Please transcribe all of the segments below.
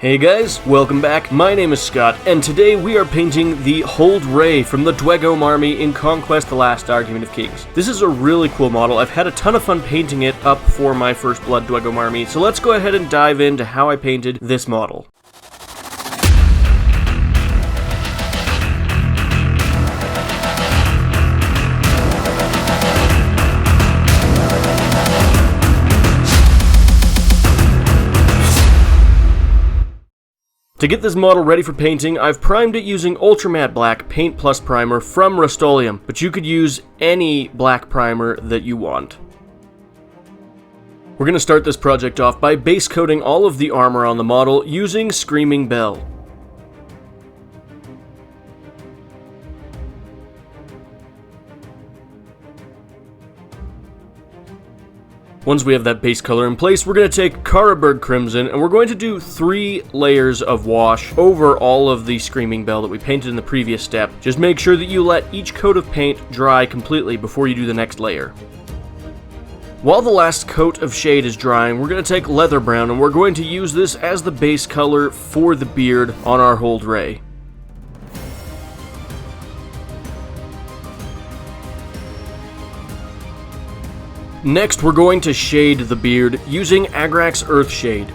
Hey guys, welcome back. My name is Scott, and today we are painting the Hold Raegh from the Dweghom army in Conquest: The Last Argument of Kings. This is a really cool model. I've had a ton of fun painting it up for my First Blood Dweghom army, so let's go ahead and dive into how I painted this model. To get this model ready for painting, I've primed it using Ultra Matte Black Paint Plus Primer from Rust-Oleum, but you could use any black primer that you want. We're going to start this project off by base coating all of the armor on the model using Screaming Bell. Once we have that base color in place, we're going to take Carroburg Crimson, and we're going to do 3 layers of wash over all of the Screaming Bell that we painted in the previous step. Just make sure that you let each coat of paint dry completely before you do the next layer. While the last coat of shade is drying, we're going to take Leather Brown, and we're going to use this as the base color for the beard on our Hold Raegh. Next, we're going to shade the beard using Agrax Earthshade.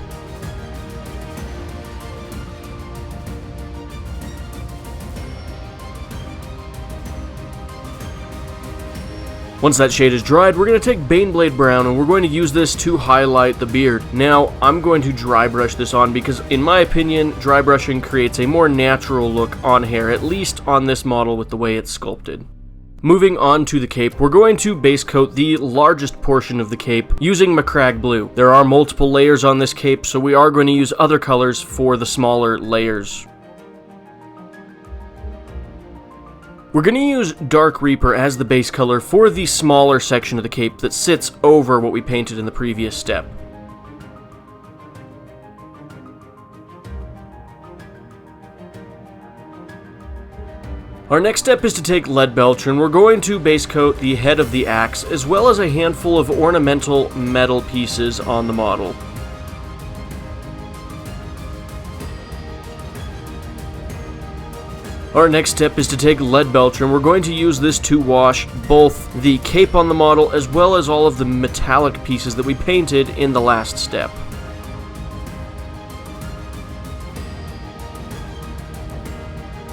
Once that shade is dried, we're going to take Baneblade Brown and we're going to use this to highlight the beard. Now, I'm going to dry brush this on because, in my opinion, dry brushing creates a more natural look on hair, at least on this model with the way it's sculpted. Moving on to the cape, we're going to base coat the largest portion of the cape using Macragge Blue. There are multiple layers on this cape, so we are going to use other colors for the smaller layers. We're going to use Dark Reaper as the base color for the smaller section of the cape that sits over what we painted in the previous step. Our next step is to take Leadbelcher, and we're going to base coat the head of the axe, as well as a handful of ornamental metal pieces on the model. Our next step is to take Leadbelcher, and we're going to use this to wash both the cape on the model, as well as all of the metallic pieces that we painted in the last step.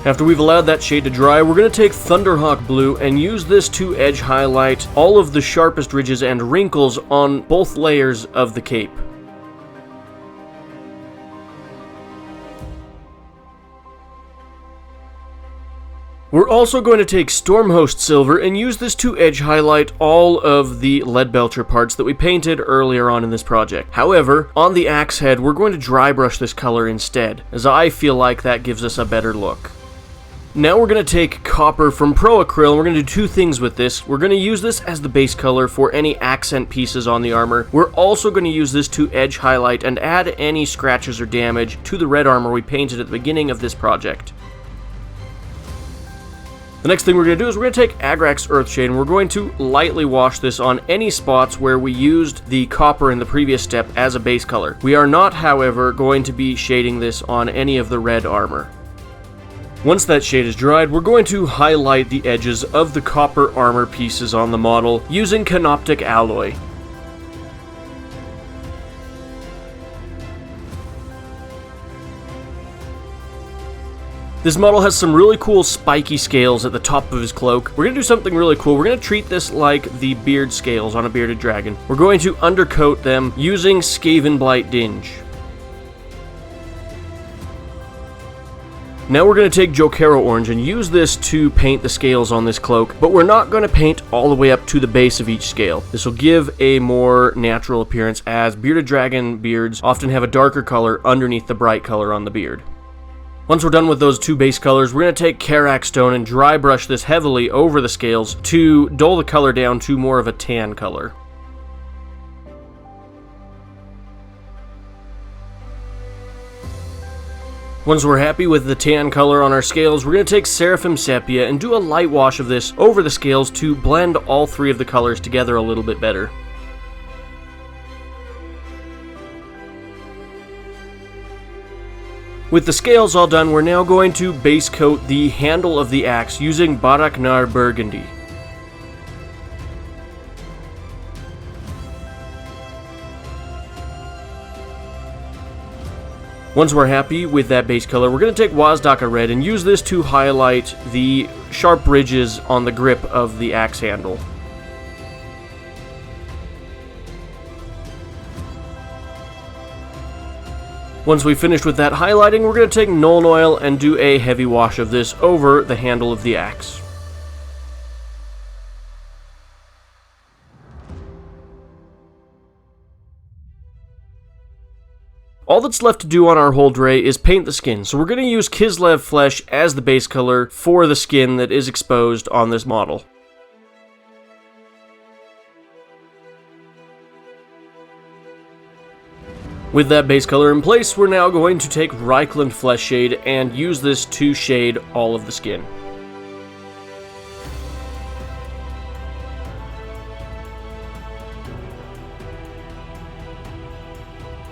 After we've allowed that shade to dry, we're going to take Thunderhawk Blue and use this to edge highlight all of the sharpest ridges and wrinkles on both layers of the cape. We're also going to take Stormhost Silver and use this to edge highlight all of the Leadbelcher parts that we painted earlier on in this project. However, on the axe head, we're going to dry brush this color instead, as I feel like that gives us a better look. Now we're going to take Copper from Pro Acryl, and we're going to do 2 things with this. We're going to use this as the base color for any accent pieces on the armor. We're also going to use this to edge highlight and add any scratches or damage to the red armor we painted at the beginning of this project. The next thing we're going to do is we're going to take Agrax Earthshade, and we're going to lightly wash this on any spots where we used the copper in the previous step as a base color. We are not, however, going to be shading this on any of the red armor. Once that shade is dried, we're going to highlight the edges of the copper armor pieces on the model using Canoptic Alloy. This model has some really cool spiky scales at the top of his cloak. We're going to do something really cool. We're going to treat this like the beard scales on a bearded dragon. We're going to undercoat them using Skavenblight Dinge. Now we're going to take Jokaero Orange and use this to paint the scales on this cloak, but we're not going to paint all the way up to the base of each scale. This will give a more natural appearance, as bearded dragon beards often have a darker color underneath the bright color on the beard. Once we're done with those 2 base colors, we're going to take Karak Stone and dry brush this heavily over the scales to dull the color down to more of a tan color. Once we're happy with the tan color on our scales, we're going to take Seraphim Sepia and do a light wash of this over the scales to blend all 3 of the colors together a little bit better. With the scales all done, we're now going to base coat the handle of the axe using Barak-Nar Burgundy. Once we're happy with that base color, we're going to take Wazdakka Red and use this to highlight the sharp ridges on the grip of the axe handle. Once we've finished with that highlighting, we're going to take Nuln Oil and do a heavy wash of this over the handle of the axe. All that's left to do on our Hold Raegh is paint the skin, so we're going to use Kislev Flesh as the base color for the skin that is exposed on this model. With that base color in place, we're now going to take Reikland Fleshshade and use this to shade all of the skin.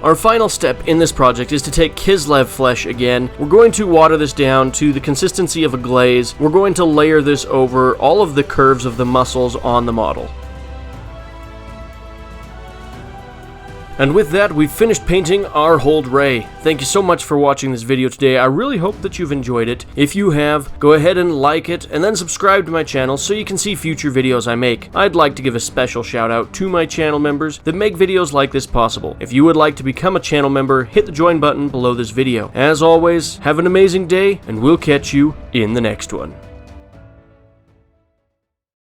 Our final step in this project is to take Kislev Flesh again. We're going to water this down to the consistency of a glaze. We're going to layer this over all of the curves of the muscles on the model. And with that, we've finished painting our Hold Raegh. Thank you so much for watching this video today. I really hope that you've enjoyed it. If you have, go ahead and like it, and then subscribe to my channel so you can see future videos I make. I'd like to give a special shout out to my channel members that make videos like this possible. If you would like to become a channel member, hit the join button below this video. As always, have an amazing day, and we'll catch you in the next one.